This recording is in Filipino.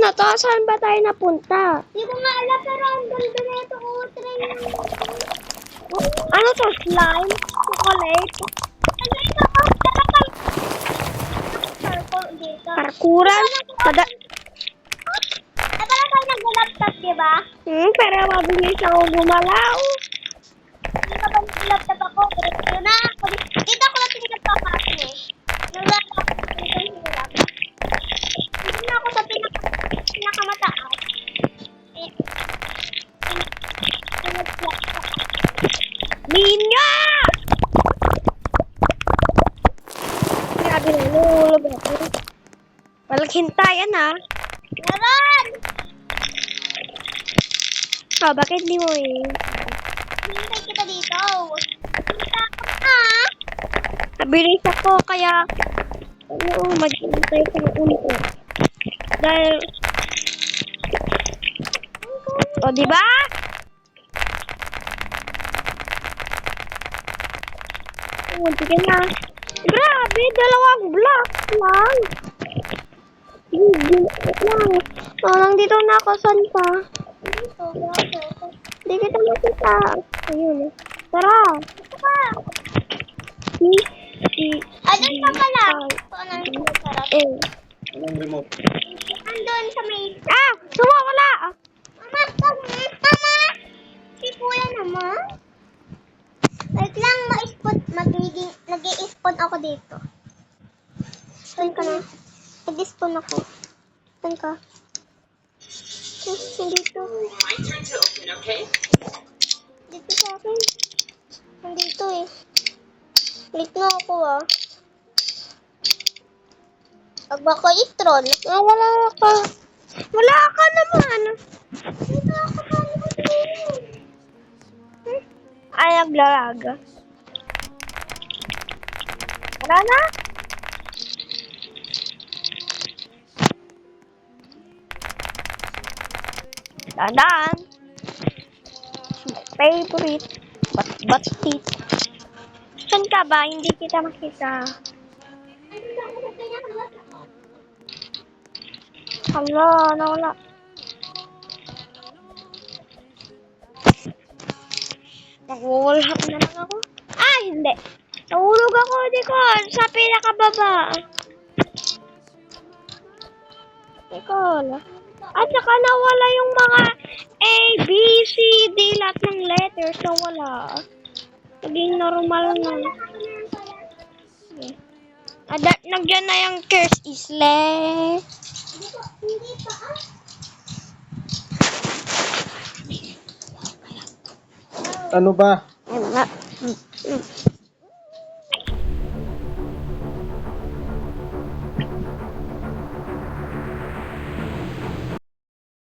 na to? Saan ba tayo napunta? Hindi ko nga alam, pero ang ganda na ito. Try mo. Ano to? Slime? Chocolate? Ano ito? Circle dito. Parkuran? Pala tayo nag-laptop, di ba? Pero mabilis ako gumalaw. Hindi ka ba nag-laptop ako? Dito na. Dito ako lang pinagpapasok eh. Nag-laptop ako dito yung hirap. Dito na ako sa pinakamataas. Ninya! Grabe na, nulog ako. Walang hintayan ha. Meron! Bakit di mo eh? Hintay kita dito. Kita ka pa. Nabilis ako kaya maghintay ko ng ulo. Dahil di ba? Sige na. Grabe, dalawang block lang. Lang. Nandito na ako. Saan pa? Dito. Hindi kita makita. Ayun. Tara. Dito ka. Andun ka pala. Andun sarap. Anong remote? Andun sa may... Sumawala. Mama! Si Kuya naman. Wait lang, nag-i-spawn ako dito. Saan ka na? Nag-i-spawn ako. Saan ka? Nandito. My turn to open, okay? Dito sa akin. Nandito eh. Click na ako ah. Pag ba ko i-troll? Wala ka. Wala ka naman. Dito ako pa. Ay, naglalaga. Wala na? Tandaan. My favorite. But teeth. Saan ka ba? Hindi kita makita. Hala, nawala. Nag-wallhack na lang ako. Hindi. Nahulog ako, Nicole, sa pinakababa. Nicole. At saka nawala yung mga A, B, C, D, lahat ng letters nawala. Naging normal na. Nagyan na yung curse isle. Hindi pa Ano ba? Ayun na.